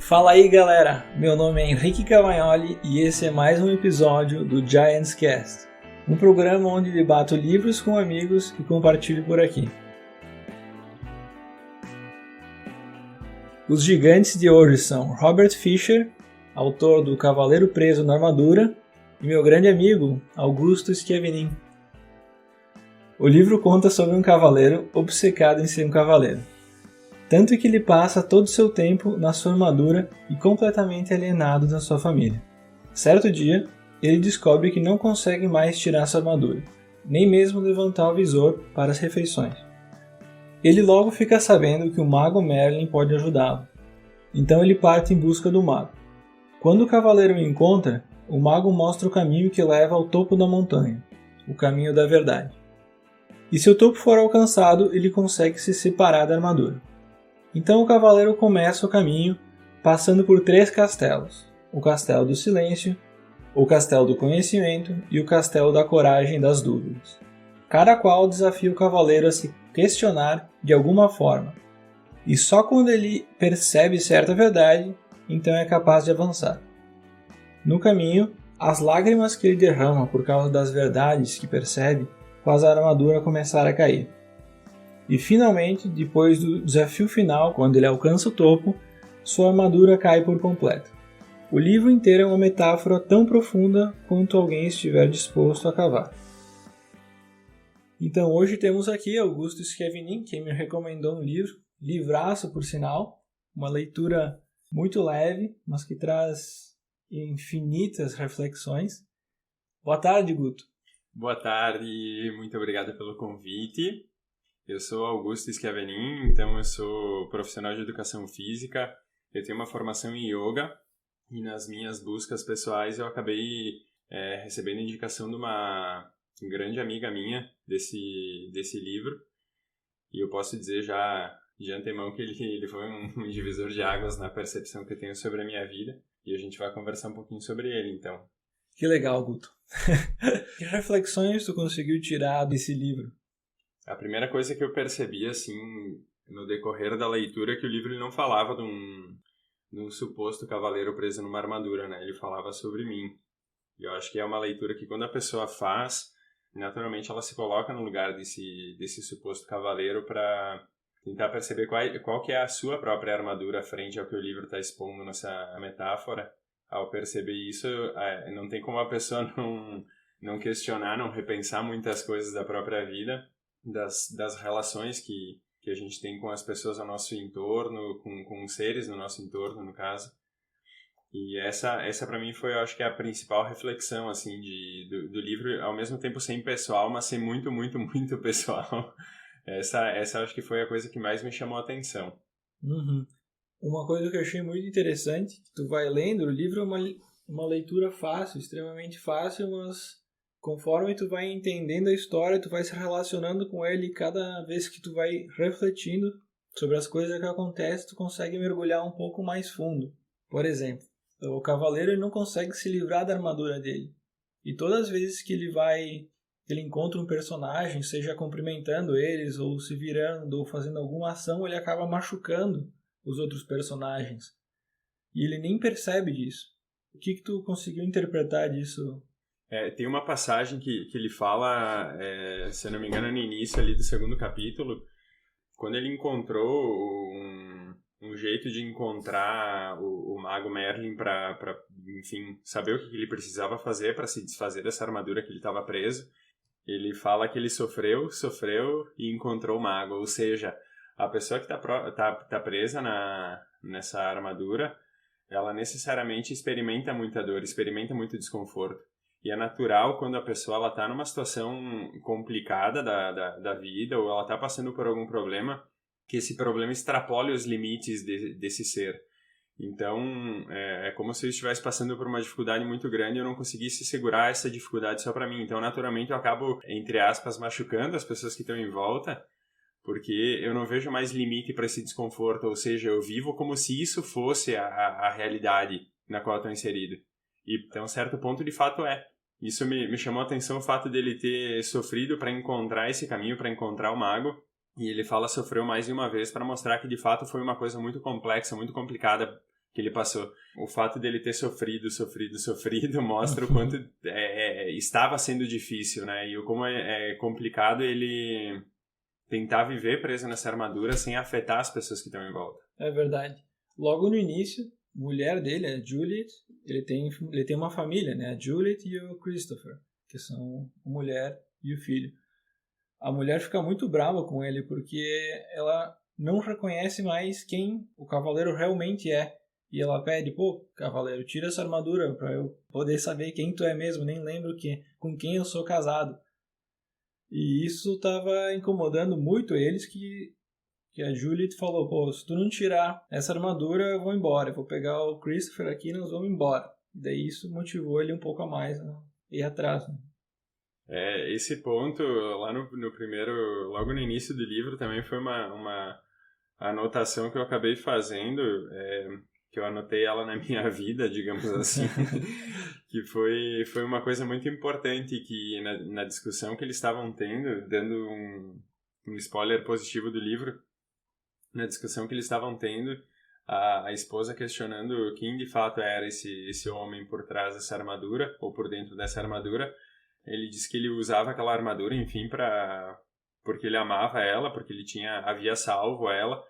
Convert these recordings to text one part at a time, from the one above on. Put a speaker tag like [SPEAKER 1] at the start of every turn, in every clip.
[SPEAKER 1] Fala aí galera, meu nome é Henrique Cavagnoli e esse é mais um episódio do Giants Cast, um programa onde debato livros com amigos e compartilho por aqui. Os gigantes de hoje são Robert Fisher, autor do Cavaleiro Preso na Armadura, e meu grande amigo Augusto Schiavenin. O livro conta sobre um cavaleiro obcecado em ser um cavaleiro. Tanto que ele passa todo o seu tempo na sua armadura e completamente alienado da sua família. Certo dia, ele descobre que não consegue mais tirar sua armadura, nem mesmo levantar o visor para as refeições. Ele logo fica sabendo que o mago Merlin pode ajudá-lo, então ele parte em busca do mago. Quando o cavaleiro o encontra, o mago mostra o caminho que leva ao topo da montanha, o caminho da verdade. E se o topo for alcançado, ele consegue se separar da armadura. Então o cavaleiro começa o caminho passando por 3 castelos: o Castelo do Silêncio, o Castelo do Conhecimento e o Castelo da Coragem e das Dúvidas. Cada qual desafia o cavaleiro a se questionar de alguma forma, e só quando ele percebe certa verdade, então é capaz de avançar. No caminho, as lágrimas que ele derrama por causa das verdades que percebe faz a armadura começar a cair. E finalmente, depois do desafio final, quando ele alcança o topo, sua armadura cai por completo. O livro inteiro é uma metáfora tão profunda quanto alguém estiver disposto a cavar. Então hoje temos aqui Augusto Schiavenin, que me recomendou um livro, livraço por sinal, uma leitura muito leve, mas que traz infinitas reflexões. Boa tarde, Guto.
[SPEAKER 2] Boa tarde, muito obrigado pelo convite. Eu sou Augusto Schiavenin, então eu sou profissional de educação física, eu tenho uma formação em yoga e nas minhas buscas pessoais eu acabei recebendo indicação de uma grande amiga minha desse livro, e eu posso dizer já de antemão que ele foi um divisor de águas na percepção que eu tenho sobre a minha vida, e a gente vai conversar um pouquinho sobre ele então.
[SPEAKER 1] Que legal, Guto. Que reflexões tu conseguiu tirar desse livro?
[SPEAKER 2] A primeira coisa que eu percebi, assim, no decorrer da leitura, é que o livro ele não falava de um suposto cavaleiro preso numa armadura, né? Ele falava sobre mim. E eu acho que é uma leitura que quando a pessoa faz, naturalmente ela se coloca no lugar desse suposto cavaleiro para tentar perceber qual que é a sua própria armadura frente ao que o livro está expondo nessa metáfora. Ao perceber isso, não tem como a pessoa não questionar, não repensar muitas coisas da própria vida, das relações que a gente tem com as pessoas ao nosso entorno, com os seres no nosso entorno, no caso. E essa para mim foi, eu acho que a principal reflexão, assim, do livro, ao mesmo tempo ser impessoal, mas ser muito, muito, muito pessoal. Essa acho que foi a coisa que mais me chamou a atenção.
[SPEAKER 1] Uhum. Uma coisa que eu achei muito interessante, tu vai lendo, o livro é uma leitura fácil, extremamente fácil, mas conforme tu vai entendendo a história, tu vai se relacionando com ele, e cada vez que tu vai refletindo sobre as coisas que acontecem, tu consegue mergulhar um pouco mais fundo. Por exemplo, o cavaleiro ele não consegue se livrar da armadura dele. E todas as vezes que ele encontra um personagem, seja cumprimentando eles, ou se virando, ou fazendo alguma ação, ele acaba machucando os outros personagens. E ele nem percebe disso. O que tu conseguiu interpretar disso?
[SPEAKER 2] Tem uma passagem que ele fala, se eu não me engano, no início ali do 2º capítulo, quando ele encontrou um jeito de encontrar o mago Merlin para, enfim, saber o que ele precisava fazer para se desfazer dessa armadura que ele estava preso. Ele fala que ele sofreu e encontrou o mago, ou seja, a pessoa que tá presa nessa armadura, ela necessariamente experimenta muita dor, experimenta muito desconforto. E é natural quando a pessoa está numa situação complicada da vida, ou ela está passando por algum problema, que esse problema extrapole os limites desse ser. Então, é como se eu estivesse passando por uma dificuldade muito grande e eu não conseguisse segurar essa dificuldade só para mim. Então, naturalmente, eu acabo, entre aspas, machucando as pessoas que estão em volta, porque eu não vejo mais limite para esse desconforto, ou seja, eu vivo como se isso fosse a realidade na qual eu estou inserido. E até um certo ponto, de fato, Isso me chamou a atenção, o fato dele ter sofrido para encontrar esse caminho, para encontrar o mago. E ele fala sofreu mais de uma vez para mostrar que de fato foi uma coisa muito complexa, muito complicada que ele passou. O fato dele ter sofrido mostra o quanto estava sendo difícil, né? E como é complicado ele tentar viver preso nessa armadura sem afetar as pessoas que estão em volta.
[SPEAKER 1] É verdade. Logo no início, a mulher dele, a Juliet, ele tem uma família, né? A Juliet e o Christopher, que são a mulher e o filho. A mulher fica muito brava com ele porque ela não reconhece mais quem o cavaleiro realmente é. E ela pede, pô, cavaleiro, tira essa armadura pra eu poder saber quem tu é mesmo, nem lembro com quem eu sou casado. E isso estava incomodando muito eles, que a Juliet falou, pô, se tu não tirar essa armadura, eu vou embora, eu vou pegar o Christopher aqui e nós vamos embora. E daí isso motivou ele um pouco a mais a ir atrás, né?
[SPEAKER 2] Esse ponto, lá no primeiro, logo no início do livro, também foi uma anotação que eu acabei fazendo, que eu anotei ela na minha vida, digamos assim, que foi uma coisa muito importante que na discussão que eles estavam tendo, dando um spoiler positivo do livro, na discussão que eles estavam tendo, a esposa questionando quem de fato era esse homem por trás dessa armadura, ou por dentro dessa armadura. Ele disse que ele usava aquela armadura, enfim, porque ele amava ela, porque ele havia salvo ela,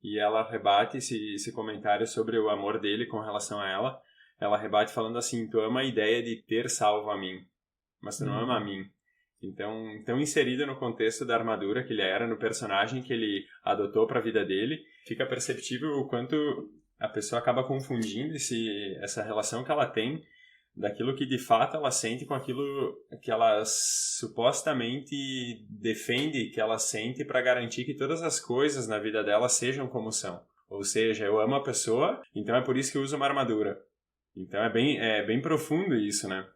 [SPEAKER 2] e ela rebate esse comentário sobre o amor dele com relação a ela. Ela rebate falando assim, tu ama a ideia de ter salvo a mim, mas tu não ama a mim. Então, tão inserido no contexto da armadura que ele era, no personagem que ele adotou para a vida dele, fica perceptível o quanto a pessoa acaba confundindo essa relação que ela tem daquilo que de fato ela sente com aquilo que ela supostamente defende que ela sente para garantir que todas as coisas na vida dela sejam como são. Ou seja, eu amo a pessoa, então é por isso que eu uso uma armadura. Então é bem profundo isso, né?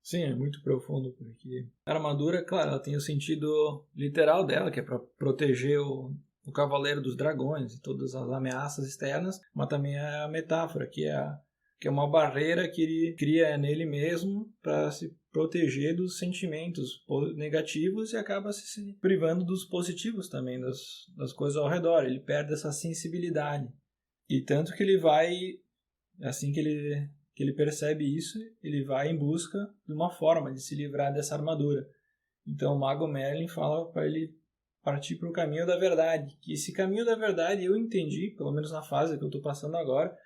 [SPEAKER 1] Sim, é muito profundo, porque a armadura, claro, ela tem o sentido literal dela, que é para proteger o cavaleiro dos dragões e todas as ameaças externas, mas também é a metáfora, que é uma barreira que ele cria nele mesmo para se proteger dos sentimentos negativos e acaba se privando dos positivos também, das coisas ao redor. Ele perde essa sensibilidade. E tanto que ele vai, assim que ele percebe isso, ele vai em busca de uma forma de se livrar dessa armadura. Então o Mago Merlin fala para ele partir para o caminho da verdade. Que esse caminho da verdade eu entendi, pelo menos na fase que eu estou passando agora,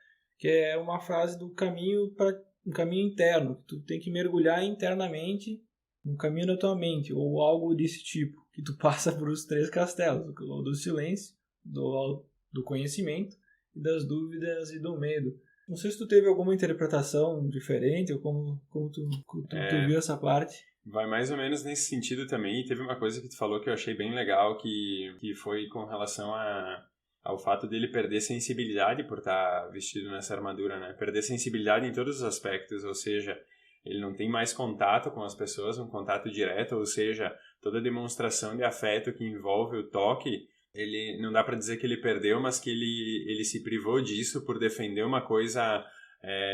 [SPEAKER 1] que é uma fase do caminho para um caminho interno, que tu tem que mergulhar internamente no caminho da tua mente, ou algo desse tipo, que tu passa por os 3 castelos, o do silêncio, do conhecimento, e das dúvidas e do medo. Não sei se tu teve alguma interpretação diferente, ou como tu viu essa parte.
[SPEAKER 2] Vai mais ou menos nesse sentido também, e teve uma coisa que tu falou que eu achei bem legal, que foi com relação ao fato dele perder sensibilidade por estar vestido nessa armadura, né? Perder sensibilidade em todos os aspectos, ou seja, ele não tem mais contato com as pessoas, um contato direto, ou seja, toda demonstração de afeto que envolve o toque, ele não dá para dizer que ele perdeu, mas que ele se privou disso por defender uma coisa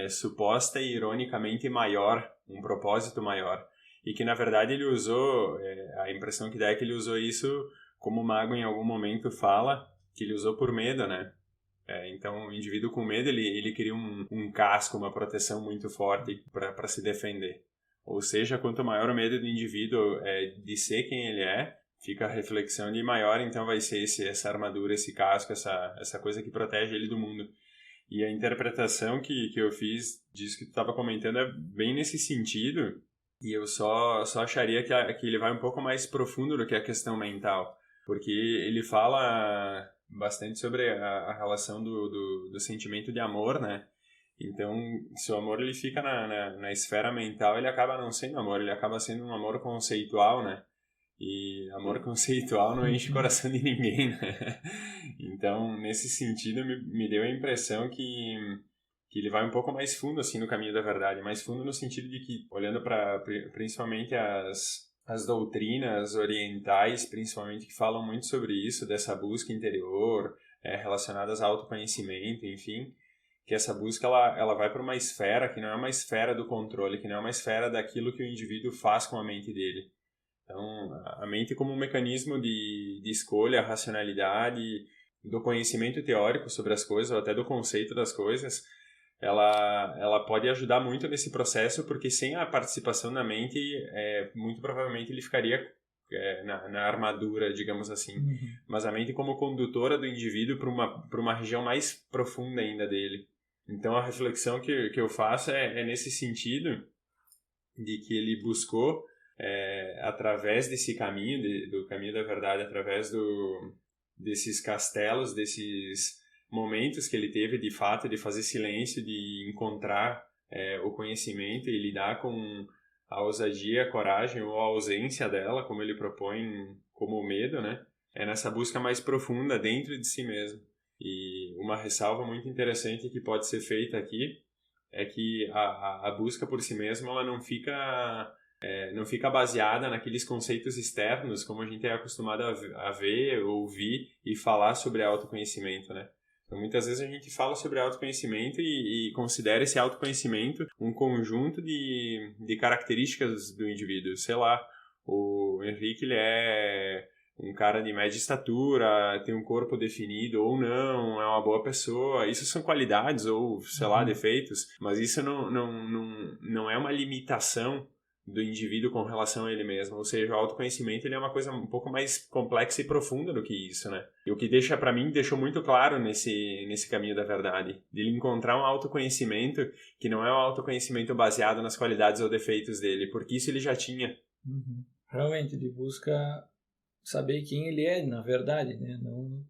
[SPEAKER 2] suposta e ironicamente maior, um propósito maior. E que, na verdade, ele usou, a impressão que dá é que ele usou isso, como o mago em algum momento fala, que ele usou por medo, né? Então, o indivíduo com medo, ele cria um casco, uma proteção muito forte para se defender. Ou seja, quanto maior o medo do indivíduo de ser quem ele é, fica a reflexão de maior, então vai ser essa armadura, esse casco, essa coisa que protege ele do mundo. E a interpretação que eu fiz disso que tu estava comentando é bem nesse sentido, e eu só acharia que ele vai um pouco mais profundo do que a questão mental, porque ele fala bastante sobre a relação do sentimento de amor, né? Então, se o amor ele fica na esfera mental, ele acaba não sendo amor, ele acaba sendo um amor conceitual, né? E amor conceitual não enche o coração de ninguém, né? Então, nesse sentido, me deu a impressão que ele vai um pouco mais fundo, assim, no caminho da verdade. Mais fundo no sentido de que, olhando para principalmente as doutrinas orientais, principalmente, que falam muito sobre isso, dessa busca interior, relacionadas ao autoconhecimento, enfim, que essa busca ela vai para uma esfera que não é uma esfera do controle, que não é uma esfera daquilo que o indivíduo faz com a mente dele. Então, a mente como um mecanismo de escolha, racionalidade, do conhecimento teórico sobre as coisas, ou até do conceito das coisas, ela pode ajudar muito nesse processo, porque sem a participação da mente, muito provavelmente ele ficaria na armadura, digamos assim. Mas a mente como condutora do indivíduo para uma região mais profunda ainda dele. Então a reflexão que eu faço é nesse sentido, de que ele buscou, através desse caminho, do caminho da verdade, através desses castelos, desses momentos que ele teve de fato de fazer silêncio, de encontrar o conhecimento e lidar com a ousadia, a coragem ou a ausência dela, como ele propõe como o medo, né? É nessa busca mais profunda dentro de si mesmo. E uma ressalva muito interessante que pode ser feita aqui é que a busca por si mesmo ela não fica baseada naqueles conceitos externos como a gente é acostumado a ver, ouvir e falar sobre autoconhecimento, né? Então, muitas vezes a gente fala sobre autoconhecimento e considera esse autoconhecimento um conjunto de características do indivíduo. Sei lá, o Henrique, ele é um cara de média estatura, tem um corpo definido ou não, é uma boa pessoa. Isso são qualidades ou, sei lá, defeitos, mas isso não é uma limitação do indivíduo com relação a ele mesmo. Ou seja, o autoconhecimento ele é uma coisa um pouco mais complexa e profunda do que isso, né? E o que deixou muito claro nesse caminho da verdade, de ele encontrar um autoconhecimento que não é um autoconhecimento baseado nas qualidades ou defeitos dele, porque isso ele já tinha.
[SPEAKER 1] Realmente, ele busca saber quem ele é, na verdade, né? Não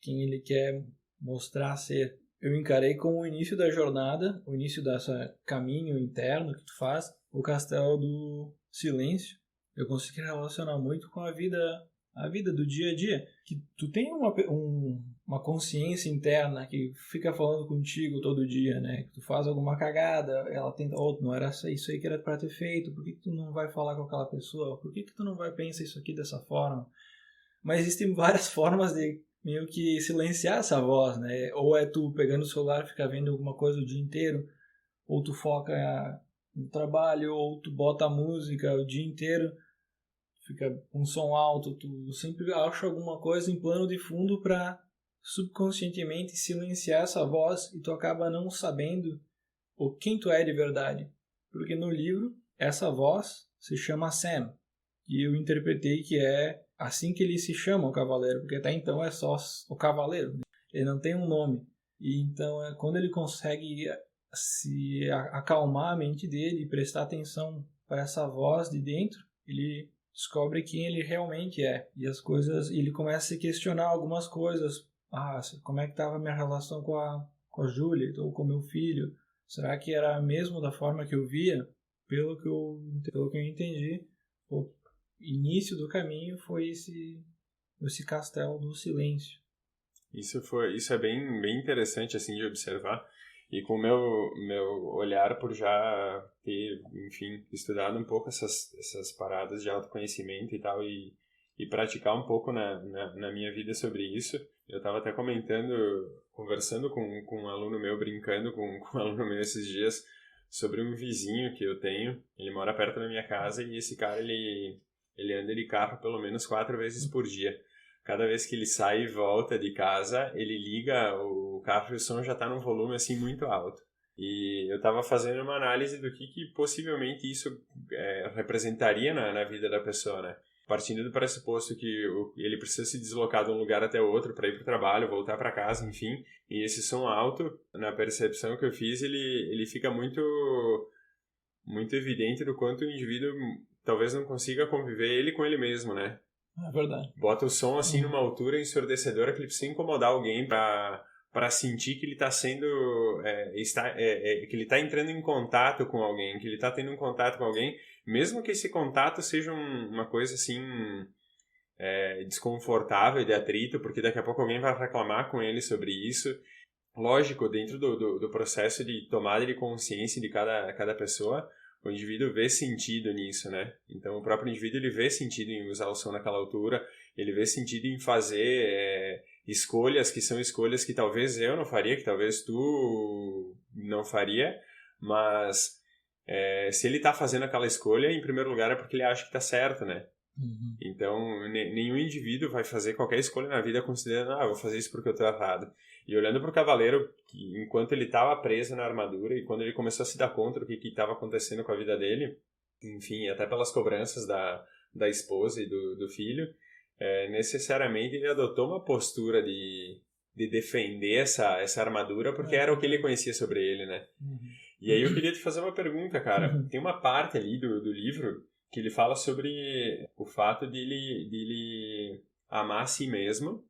[SPEAKER 1] quem ele quer mostrar ser. Eu encarei como o início da jornada, o início desse caminho interno que tu faz, o castelo do silêncio. Eu consegui relacionar muito com a vida do dia a dia. Que tu tem uma consciência interna que fica falando contigo todo dia, né? Que tu faz alguma cagada, ela tenta, não era isso aí que era pra ter feito, por que tu não vai falar com aquela pessoa? Por que tu não vai pensar isso aqui dessa forma? Mas existem várias formas de meio que silenciar essa voz, né? Ou é tu pegando o celular e ficar vendo alguma coisa o dia inteiro, ou tu foca no trabalho, ou tu bota a música o dia inteiro, fica com som alto, tu sempre acha alguma coisa em plano de fundo para subconscientemente silenciar essa voz e tu acaba não sabendo quem tu é de verdade. Porque no livro, essa voz se chama Sam, e eu interpretei que é assim que ele se chama, o cavaleiro, porque até então é só o cavaleiro, né? Ele não tem um nome. E então quando ele consegue se acalmar a mente dele e prestar atenção para essa voz de dentro, ele descobre quem ele realmente é. E as coisas, ele começa a se questionar algumas coisas. Como é que estava a minha relação com a Julia ou com meu filho? Será que era mesmo da forma que eu via? Pelo que eu entendi, o início do caminho foi esse castelo do silêncio.
[SPEAKER 2] Isso é bem, bem interessante assim de observar. E com o meu olhar por já ter, enfim, estudado um pouco essas paradas de autoconhecimento e tal, e praticar um pouco na minha vida sobre isso. Eu estava até conversando com um aluno meu, brincando com um aluno meu esses dias, sobre um vizinho que eu tenho. Ele mora perto da minha casa e esse cara, ele anda de carro pelo menos 4 vezes por dia. Cada vez que ele sai e volta de casa, ele liga o carro e o som já está num volume assim muito alto. E eu estava fazendo uma análise do que possivelmente isso representaria na vida da pessoa, né? Partindo do pressuposto que ele precisa se deslocar de um lugar até outro para ir para o trabalho, voltar para casa, enfim. E esse som alto, na percepção que eu fiz, ele fica muito, muito evidente do quanto o indivíduo talvez não consiga conviver ele com ele mesmo, né?
[SPEAKER 1] É verdade.
[SPEAKER 2] Bota o som assim numa altura ensurdecedora que ele precisa incomodar alguém para sentir que ele está sendo que ele está entrando em contato com alguém, que ele está tendo um contato com alguém, mesmo que esse contato seja uma coisa assim desconfortável, de atrito, porque daqui a pouco alguém vai reclamar com ele sobre isso. Lógico, dentro do processo de tomada de consciência de cada pessoa, o indivíduo vê sentido nisso, né? Então, o próprio indivíduo, ele vê sentido em usar o som naquela altura, ele vê sentido em fazer escolhas que são escolhas que talvez eu não faria, que talvez tu não faria, mas se ele está fazendo aquela escolha, em primeiro lugar é porque ele acha que está certo, né? Então, nenhum indivíduo vai fazer qualquer escolha na vida considerando, vou fazer isso porque eu tô errado. E olhando pro cavaleiro, que, enquanto ele estava preso na armadura e quando ele começou a se dar conta do que estava acontecendo com a vida dele, enfim, até pelas cobranças da esposa e do filho, necessariamente ele adotou uma postura de defender essa armadura, porque era o que ele conhecia sobre ele, né? E aí eu queria te fazer uma pergunta, cara. Tem uma parte ali do livro que ele fala sobre o fato de ele amar a si mesmo,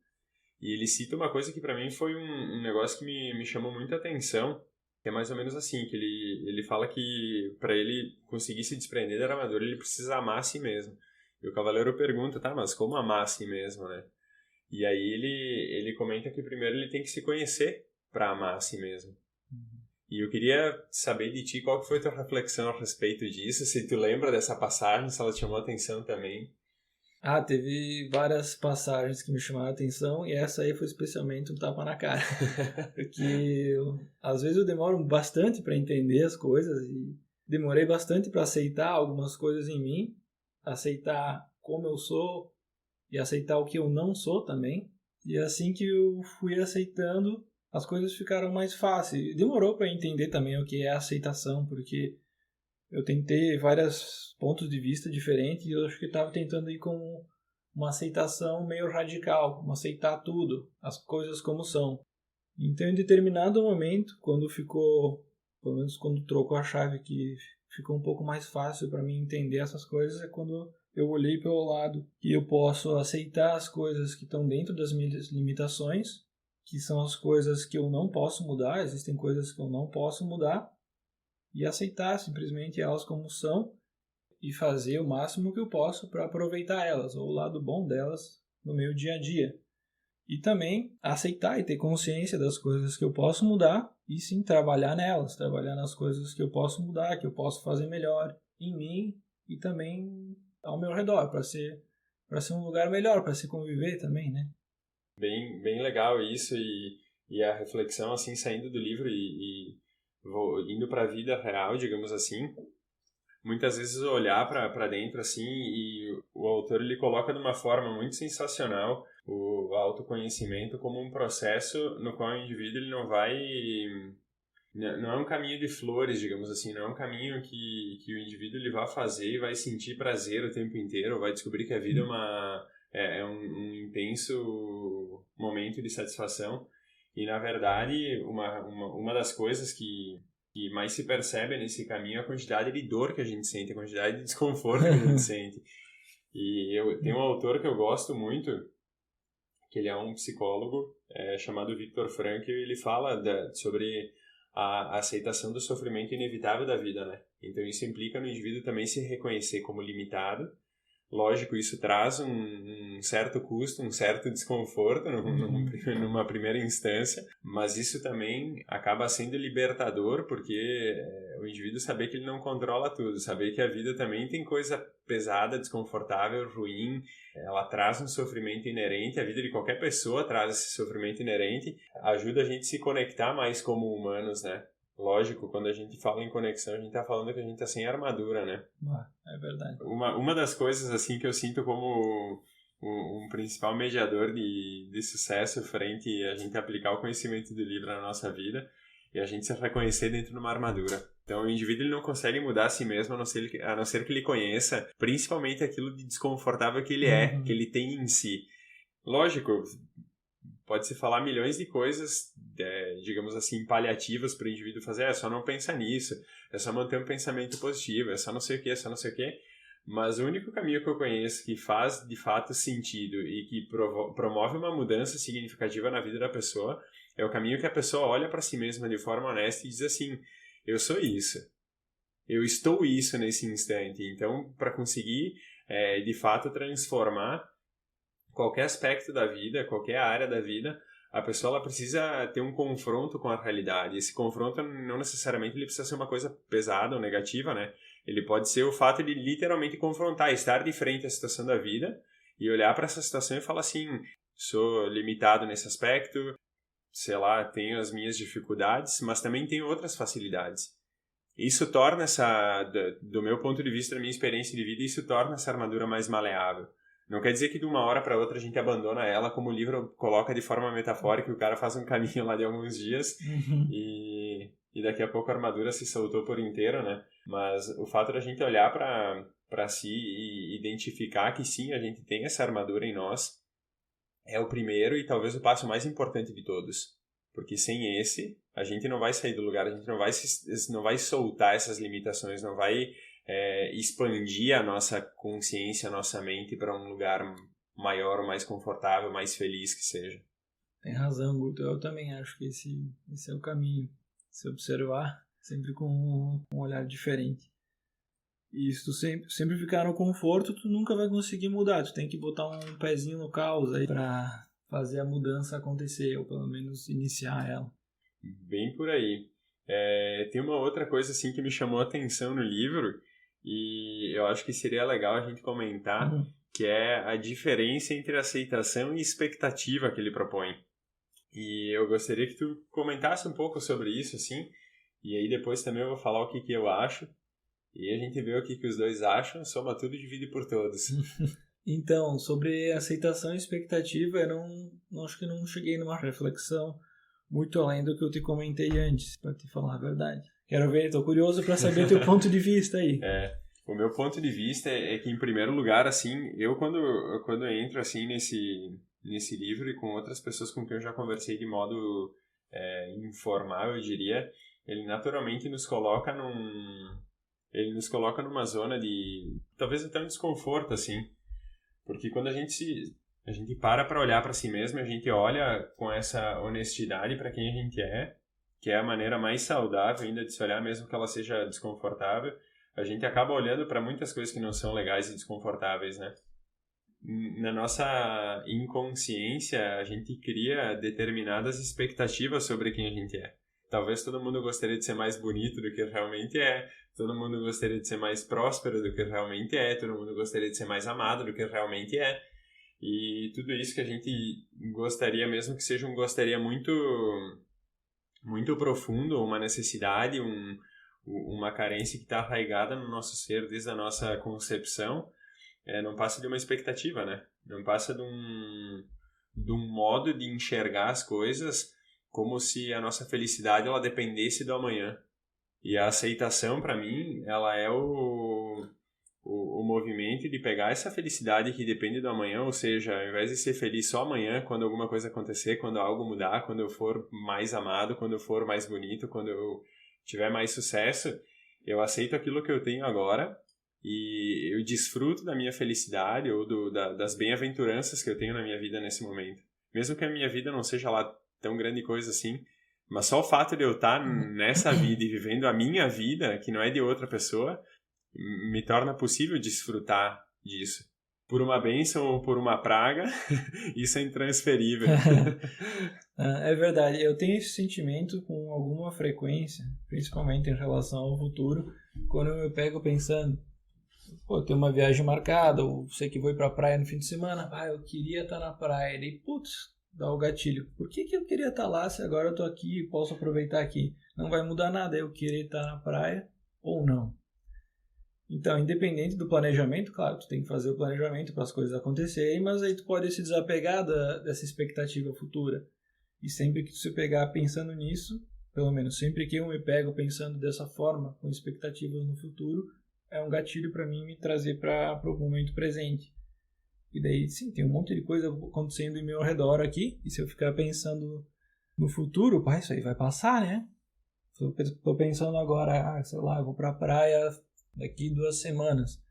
[SPEAKER 2] e ele cita uma coisa que pra mim foi um negócio que me chamou muita atenção, que é mais ou menos assim, que ele fala que pra ele conseguir se desprender da armadura, ele precisa amar a si mesmo. E o cavaleiro pergunta, tá, mas como amar a si mesmo, né? E aí ele comenta que primeiro ele tem que se conhecer pra amar a si mesmo. E eu queria saber de ti qual foi a tua reflexão a respeito disso, se tu lembra dessa passagem, se ela te chamou a atenção também.
[SPEAKER 1] Teve várias passagens que me chamaram a atenção e essa aí foi especialmente um tapa na cara. Porque às vezes eu demoro bastante para entender as coisas e demorei bastante para aceitar algumas coisas em mim, aceitar como eu sou e aceitar o que eu não sou também. E assim que eu fui aceitando, as coisas ficaram mais fáceis. Demorou para entender também o que é aceitação, porque eu tentei vários pontos de vista diferentes e eu acho que estava tentando ir com uma aceitação meio radical, aceitar tudo, as coisas como são. Então, em determinado momento, quando ficou, pelo menos quando trocou a chave, que ficou um pouco mais fácil para mim entender essas coisas, é quando eu olhei pelo lado que eu posso aceitar as coisas que estão dentro das minhas limitações, que são as coisas que eu não posso mudar, existem coisas que eu não posso mudar, e aceitar simplesmente elas como são e fazer o máximo que eu posso para aproveitar elas, ou o lado bom delas no meu dia a dia. E também aceitar e ter consciência das coisas que eu posso mudar e sim trabalhar nelas, trabalhar nas coisas que eu posso mudar, que eu posso fazer melhor em mim e também ao meu redor, para ser um lugar melhor, para se conviver também, né?
[SPEAKER 2] Bem legal isso e a reflexão assim saindo do livro e indo para a vida real, digamos assim. Muitas vezes olhar para dentro assim e o autor ele coloca de uma forma muito sensacional o autoconhecimento como um processo no qual o indivíduo ele não é um caminho de flores, digamos assim, não é um caminho que o indivíduo ele vai fazer e vai sentir prazer o tempo inteiro, vai descobrir que a vida é um intenso momento de satisfação. E, na verdade, uma das coisas que mais se percebe nesse caminho é a quantidade de dor que a gente sente, a quantidade de desconforto que a gente sente. E eu tenho um autor que eu gosto muito, que ele é um psicólogo chamado Viktor Frankl, e ele fala sobre a aceitação do sofrimento inevitável da vida, né? Então isso implica no indivíduo também se reconhecer como limitado. Lógico, isso traz um certo custo, um certo desconforto numa primeira instância, mas isso também acaba sendo libertador, porque o indivíduo saber que ele não controla tudo, saber que a vida também tem coisa pesada, desconfortável, ruim, ela traz um sofrimento inerente, a vida de qualquer pessoa traz esse sofrimento inerente, ajuda a gente a se conectar mais como humanos, né? Lógico, quando a gente fala em conexão, a gente tá falando que a gente tá sem armadura, né?
[SPEAKER 1] É verdade.
[SPEAKER 2] Uma das coisas, assim, que eu sinto como um principal mediador de sucesso frente a gente aplicar o conhecimento do livro na nossa vida e a gente se reconhecer dentro de uma armadura. Então, o indivíduo ele não consegue mudar a si mesmo a não ser que ele conheça principalmente aquilo de desconfortável que ele que ele tem em si. Lógico, pode-se falar milhões de coisas, digamos assim, paliativas para o indivíduo fazer. É só não pensar nisso, é só manter um pensamento positivo, é só não sei o que, é só não sei o que. Mas o único caminho que eu conheço que faz de fato sentido e que promove uma mudança significativa na vida da pessoa é o caminho que a pessoa olha para si mesma de forma honesta e diz assim: eu sou isso, eu estou isso nesse instante. Então, para conseguir de fato transformar qualquer aspecto da vida, qualquer área da vida, a pessoa ela precisa ter um confronto com a realidade. Esse confronto não necessariamente ele precisa ser uma coisa pesada ou negativa, né? Ele pode ser o fato de literalmente confrontar, estar de frente à situação da vida e olhar para essa situação e falar assim: sou limitado nesse aspecto, sei lá, tenho as minhas dificuldades, mas também tenho outras facilidades. isso torna do meu ponto de vista, da minha experiência de vida, isso torna essa armadura mais maleável. Não quer dizer que de uma hora para outra a gente abandona ela, como o livro coloca de forma metafórica, o cara faz um caminho lá de alguns dias e daqui a pouco a armadura se soltou por inteiro, né? Mas o fato da gente olhar para si e identificar que sim, a gente tem essa armadura em nós, é o primeiro e talvez o passo mais importante de todos. Porque sem esse, a gente não vai sair do lugar, a gente não vai soltar essas limitações, não vai expandir a nossa consciência, a nossa mente para um lugar maior, mais confortável, mais feliz que seja.
[SPEAKER 1] Tem razão, Guto. Eu também acho que esse é o caminho. Se observar, sempre com um olhar diferente. E se tu sempre ficar no conforto, tu nunca vai conseguir mudar. Tu tem que botar um pezinho no caos aí pra fazer a mudança acontecer, ou pelo menos iniciar ela.
[SPEAKER 2] Bem por aí. Tem uma outra coisa assim que me chamou a atenção no livro, e eu acho que seria legal a gente comentar, que é a diferença entre aceitação e expectativa que ele propõe. E eu gostaria que tu comentasse um pouco sobre isso, assim, e aí depois também eu vou falar o que eu acho, e a gente vê o que os dois acham, soma tudo e divide por todos.
[SPEAKER 1] Então, sobre aceitação e expectativa, eu não acho que não cheguei numa reflexão muito além do que eu te comentei antes, para te falar a verdade. Quero ver, estou curioso para saber teu ponto de vista aí.
[SPEAKER 2] O meu ponto de vista é que, em primeiro lugar, assim, eu quando entro, assim, nesse livro e com outras pessoas com quem eu já conversei de modo informal, eu diria, ele naturalmente nos coloca numa zona de, talvez até um desconforto, assim, porque quando a gente para olhar para si mesmo, a gente olha com essa honestidade para quem a gente é, que é a maneira mais saudável ainda de se olhar, mesmo que ela seja desconfortável, a gente acaba olhando para muitas coisas que não são legais e desconfortáveis, né? Na nossa inconsciência, a gente cria determinadas expectativas sobre quem a gente é. Talvez todo mundo gostaria de ser mais bonito do que realmente é, todo mundo gostaria de ser mais próspero do que realmente é, todo mundo gostaria de ser mais amado do que realmente é. E tudo isso que a gente gostaria, mesmo que seja um gostaria muito, muito profundo, uma necessidade, uma carência que está arraigada no nosso ser desde a nossa concepção, não passa de uma expectativa, né? Não passa de um modo de enxergar as coisas como se a nossa felicidade ela dependesse do amanhã. E a aceitação, para mim, ela é o movimento de pegar essa felicidade que depende do amanhã, ou seja, ao invés de ser feliz só amanhã, quando alguma coisa acontecer, quando algo mudar, quando eu for mais amado, quando eu for mais bonito, quando eu tiver mais sucesso, eu aceito aquilo que eu tenho agora e eu desfruto da minha felicidade ou das bem-aventuranças que eu tenho na minha vida nesse momento. Mesmo que a minha vida não seja lá tão grande coisa assim, mas só o fato de eu estar nessa vida e vivendo a minha vida, que não é de outra pessoa, me torna possível desfrutar disso. Por uma bênção ou por uma praga, isso é intransferível.
[SPEAKER 1] É verdade, eu tenho esse sentimento com alguma frequência, principalmente em relação ao futuro, quando eu me pego pensando, eu tenho uma viagem marcada, ou sei que vou ir pra praia no fim de semana, eu queria estar na praia, e dá o gatilho. Por que eu queria estar lá se agora eu tô aqui e posso aproveitar aqui? Não vai mudar nada, eu querer estar na praia ou não. Então, independente do planejamento, claro, tu tem que fazer o planejamento para as coisas acontecerem, mas aí tu pode se desapegar dessa expectativa futura. E sempre que tu se pegar pensando nisso, pelo menos sempre que eu me pego pensando dessa forma, com expectativas no futuro, é um gatilho para mim me trazer para o momento presente. E daí, sim, tem um monte de coisa acontecendo em meu redor aqui, e se eu ficar pensando no futuro, isso aí vai passar, né? Tô pensando agora, sei lá, eu vou pra praia daqui 2 semanas.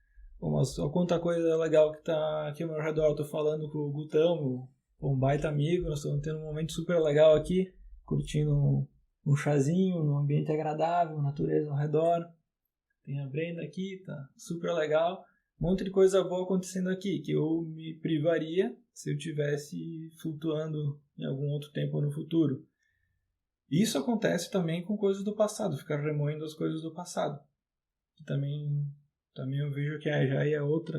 [SPEAKER 1] Mas olha quanta coisa legal que tá aqui ao meu redor. Eu tô falando com o Gutão, um baita amigo, nós estamos tendo um momento super legal aqui, curtindo um chazinho, num ambiente agradável, natureza ao redor. Tem a Brenda aqui, tá super legal. Um monte de coisa boa acontecendo aqui, que eu me privaria se eu tivesse flutuando em algum outro tempo no futuro. Isso acontece também com coisas do passado, ficar remoendo as coisas do passado. Que também eu vejo que já é outro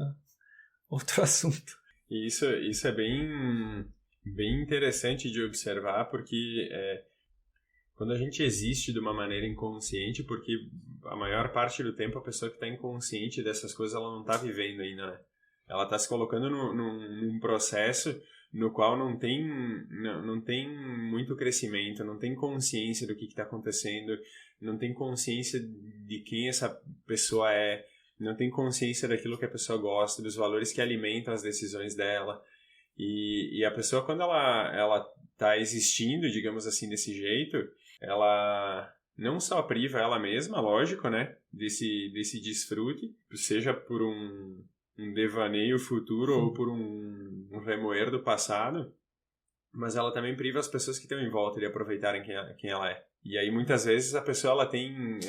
[SPEAKER 1] assunto.
[SPEAKER 2] E isso é bem interessante de observar, porque quando a gente existe de uma maneira inconsciente, porque a maior parte do tempo a pessoa que está inconsciente dessas coisas, ela não está vivendo ainda, né? Ela está se colocando num processo no qual não tem muito crescimento, não tem consciência do que está acontecendo, não tem consciência de quem essa pessoa é, não tem consciência daquilo que a pessoa gosta, dos valores que alimentam as decisões dela. E a pessoa, quando ela está existindo, digamos assim, desse jeito, ela não só priva ela mesma, lógico, né, desse desfrute, seja por um devaneio futuro ou por um remoer do passado, mas ela também priva as pessoas que estão em volta de aproveitarem quem ela é. E aí, muitas vezes, a pessoa ela tem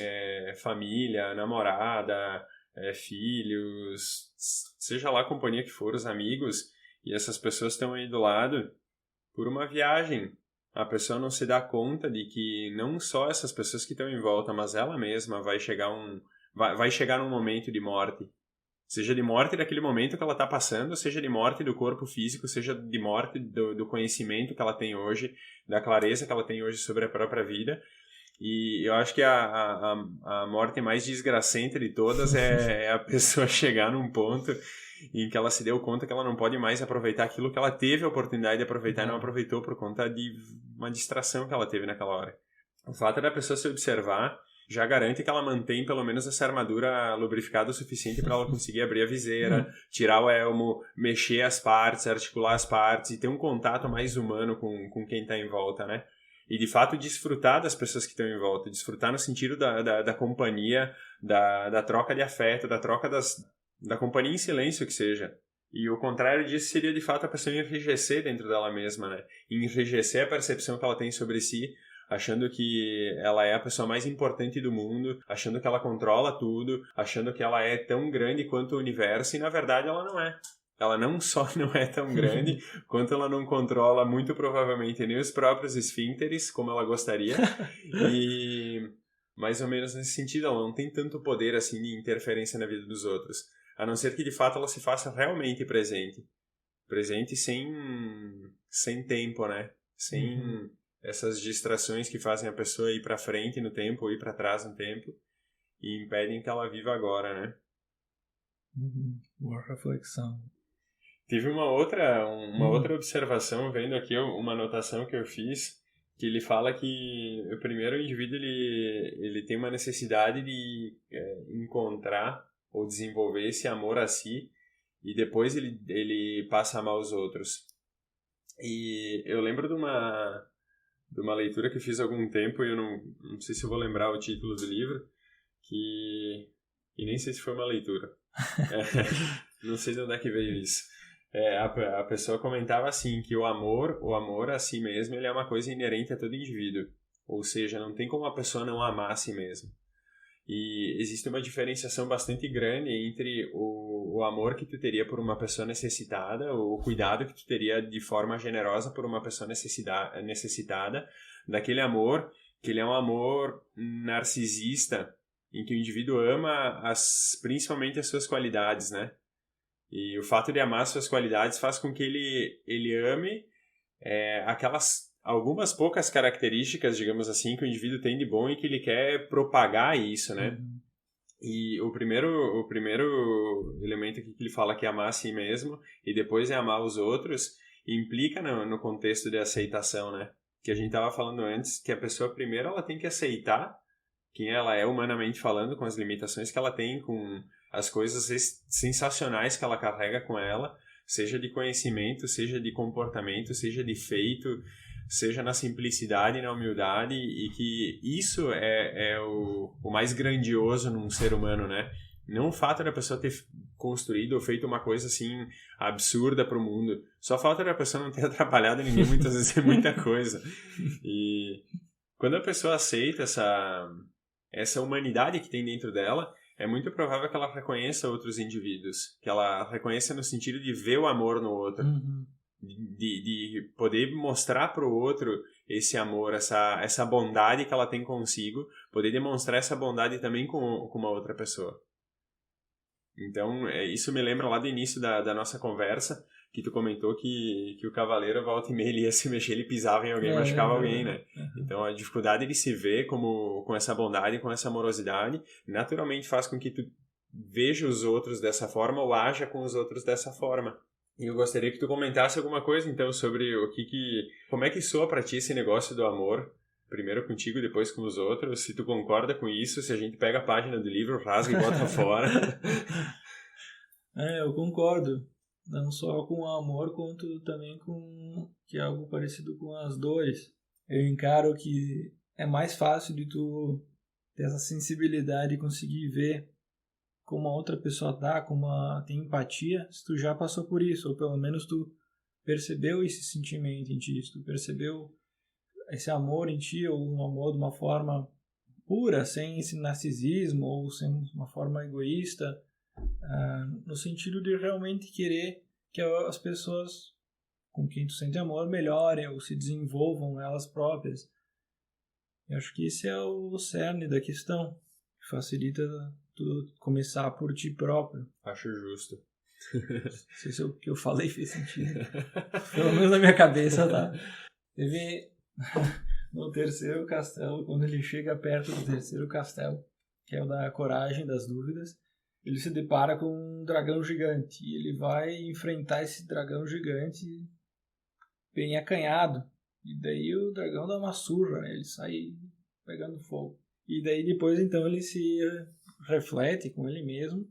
[SPEAKER 2] família, namorada, filhos, seja lá a companhia que for, os amigos, e essas pessoas estão aí do lado por uma viagem. A pessoa não se dá conta de que não só essas pessoas que estão em volta, mas ela mesma vai chegar num momento de morte. Seja de morte daquele momento que ela está passando, seja de morte do corpo físico, seja de morte do conhecimento que ela tem hoje, da clareza que ela tem hoje sobre a própria vida. E eu acho que a morte mais desgracenta de todas é a pessoa chegar num ponto em que ela se deu conta que ela não pode mais aproveitar aquilo que ela teve a oportunidade de aproveitar e não aproveitou por conta de uma distração que ela teve naquela hora. O fato da pessoa se observar já garante que ela mantém pelo menos essa armadura lubrificada o suficiente para ela conseguir abrir a viseira, tirar o elmo, mexer as partes, articular as partes e ter um contato mais humano com quem está em volta, né? E de fato desfrutar das pessoas que estão em volta, desfrutar no sentido da companhia, da troca de afeto, da troca da companhia em silêncio que seja. E o contrário disso seria de fato a pessoa enrijecer dentro dela mesma, né? Enrijecer a percepção que ela tem sobre si, achando que ela é a pessoa mais importante do mundo, achando que ela controla tudo, achando que ela é tão grande quanto o universo, e na verdade ela não é. Ela não só não é tão grande, quanto ela não controla muito provavelmente nem os próprios esfíncteres, como ela gostaria, e mais ou menos nesse sentido, ela não tem tanto poder assim de interferência na vida dos outros, a não ser que de fato ela se faça realmente presente. Presente sem tempo, né? Sem essas distrações que fazem a pessoa ir para frente no tempo ou ir para trás no tempo e impedem que ela viva agora, né?
[SPEAKER 1] Boa reflexão.
[SPEAKER 2] Tive uma outra observação, vendo aqui uma anotação que eu fiz, que ele fala que o primeiro indivíduo ele tem uma necessidade de encontrar ou desenvolver esse amor a si, e depois ele passa a amar os outros. E eu lembro de uma leitura que eu fiz há algum tempo, e eu não sei se eu vou lembrar o título do livro, e nem sei se foi uma leitura. Não sei de onde é que veio isso. A pessoa comentava assim, que o amor a si mesmo, ele é uma coisa inerente a todo indivíduo. Ou seja, não tem como a pessoa não amar a si mesma. E existe uma diferenciação bastante grande entre o amor que tu teria por uma pessoa necessitada, o cuidado que tu teria de forma generosa por uma pessoa necessitada, daquele amor que ele é um amor narcisista, em que o indivíduo ama principalmente as suas qualidades, né? E o fato de amar as suas qualidades faz com que ele ame algumas poucas características, digamos assim, que o indivíduo tem de bom e que ele quer propagar isso, né? E o primeiro elemento aqui que ele fala que é amar a si mesmo e depois é amar os outros, implica no contexto de aceitação, né? Que a gente estava falando antes, que a pessoa primeiro ela tem que aceitar quem ela é humanamente falando, com as limitações que ela tem, com as coisas sensacionais que ela carrega com ela, seja de conhecimento, seja de comportamento, seja de feito, seja na simplicidade e na humildade, e que isso é o mais grandioso num ser humano, né? Não o fato da pessoa ter construído ou feito uma coisa assim absurda para o mundo, só o fato da pessoa não ter atrapalhado ninguém muitas vezes é muita coisa. E quando a pessoa aceita essa humanidade que tem dentro dela, é muito provável que ela reconheça outros indivíduos, que ela reconheça no sentido de ver o amor no outro. De poder mostrar para o outro esse amor, essa bondade que ela tem consigo, poder demonstrar essa bondade também com uma outra pessoa. Então, isso me lembra lá do início da nossa conversa, que tu comentou que o cavaleiro, volta e meia, ele ia se mexer, ele pisava em alguém, machucava alguém, né? Então, a dificuldade de se ver com essa bondade, com essa amorosidade, naturalmente faz com que tu veja os outros dessa forma ou haja com os outros dessa forma. E eu gostaria que tu comentasse alguma coisa, então, sobre como é que soa pra ti esse negócio do amor, primeiro contigo, depois com os outros, se tu concorda com isso, se a gente pega a página do livro, rasga e bota fora.
[SPEAKER 1] Eu concordo. Não só com o amor, quanto também com que é algo parecido com as dores. Eu encaro que é mais fácil de tu ter essa sensibilidade e conseguir ver como a outra pessoa tá, tem empatia, se tu já passou por isso, ou pelo menos tu percebeu esse sentimento em ti, se tu percebeu esse amor em ti, ou um amor de uma forma pura, sem esse narcisismo, ou sem uma forma egoísta, no sentido de realmente querer que as pessoas com quem tu sente amor melhorem ou se desenvolvam elas próprias. Eu acho que esse é o cerne da questão, que facilita tu começar por ti próprio.
[SPEAKER 2] Acho justo.
[SPEAKER 1] Não sei se o que eu falei fez sentido. Pelo menos na minha cabeça, tá? Teve no terceiro castelo, quando ele chega perto do terceiro castelo, que é o da coragem, das dúvidas, ele se depara com um dragão gigante. E ele vai enfrentar esse dragão gigante bem acanhado. E daí o dragão dá uma surra, né? Ele sai pegando fogo. E daí depois, então, ele se reflete com ele mesmo.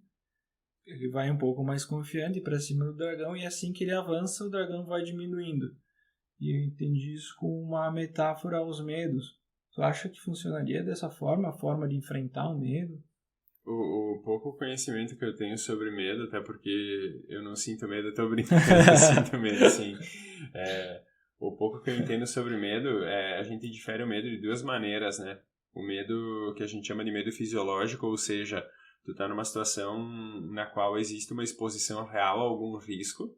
[SPEAKER 1] Ele vai um pouco mais confiante para cima do dragão. E assim que ele avança, o dragão vai diminuindo. E eu entendi isso como uma metáfora aos medos. Tu acha que funcionaria dessa forma? A forma de enfrentar o medo?
[SPEAKER 2] O pouco conhecimento que eu tenho sobre medo, até porque eu não sinto medo, eu tô brincando, eu sinto medo, sim. O pouco que eu entendo sobre medo, a gente difere o medo de duas maneiras, né? O medo que a gente chama de medo fisiológico, ou seja, tu tá numa situação na qual existe uma exposição real a algum risco.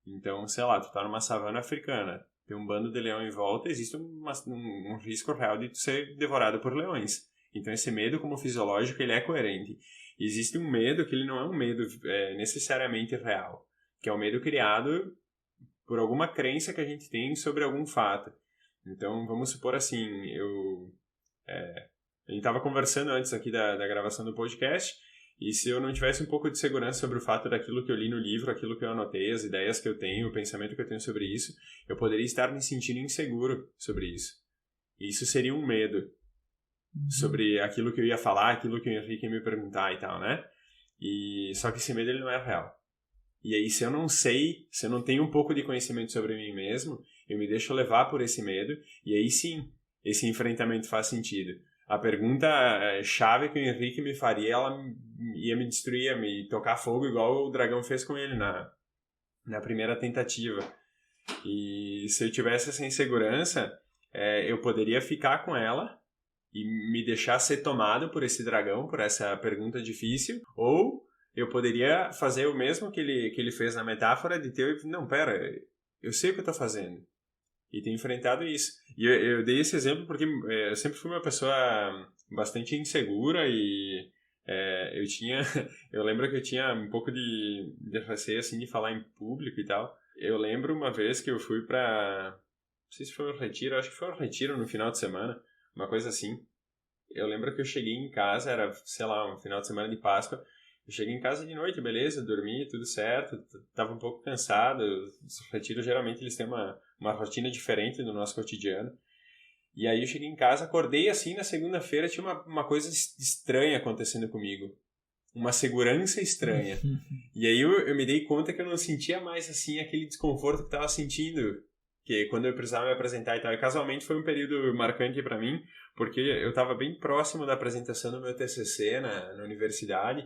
[SPEAKER 2] Então, sei lá, tu tá numa savana africana, tem um bando de leão em volta, existe um risco real de tu ser devorado por leões. Então, esse medo como fisiológico, ele é coerente. Existe um medo que ele não é um medo necessariamente real, que é o medo criado por alguma crença que a gente tem sobre algum fato. Então, vamos supor assim, a gente estava conversando antes aqui da gravação do podcast, e se eu não tivesse um pouco de segurança sobre o fato daquilo que eu li no livro, aquilo que eu anotei, as ideias que eu tenho, o pensamento que eu tenho sobre isso, eu poderia estar me sentindo inseguro sobre isso. E isso seria um medo sobre aquilo que eu ia falar, aquilo que o Henrique ia me perguntar e tal, né? Só que esse medo, ele não é real. E aí, se eu não sei, se eu não tenho um pouco de conhecimento sobre mim mesmo, eu me deixo levar por esse medo, e aí sim, esse enfrentamento faz sentido. A pergunta chave que o Henrique me faria, ela ia me destruir, ia me tocar fogo, igual o dragão fez com ele na primeira tentativa. E se eu tivesse essa insegurança, eu poderia ficar com ela e me deixar ser tomado por esse dragão, por essa pergunta difícil, ou eu poderia fazer o mesmo que ele fez na metáfora de ter, não, pera, eu sei o que eu tô fazendo. E ter enfrentado isso. E eu dei esse exemplo porque eu sempre fui uma pessoa bastante insegura e eu lembro que eu tinha um pouco de receio, assim, de falar em público e tal. Eu lembro uma vez que eu fui não sei se foi um retiro, acho que foi um retiro no final de semana, uma coisa assim. Eu lembro que eu cheguei em casa, era, sei lá, um final de semana de Páscoa. Eu cheguei em casa de noite, beleza, dormi, tudo certo, tava um pouco cansado. Os retiros, geralmente, eles têm uma rotina diferente do nosso cotidiano. E aí eu cheguei em casa, acordei assim, na segunda-feira tinha uma coisa estranha acontecendo comigo. Uma segurança estranha. E aí eu me dei conta que eu não sentia mais, assim, aquele desconforto que eu tava sentindo, que quando eu precisava me apresentar e tal. E casualmente foi um período marcante para mim, porque eu tava bem próximo da apresentação do meu TCC na universidade.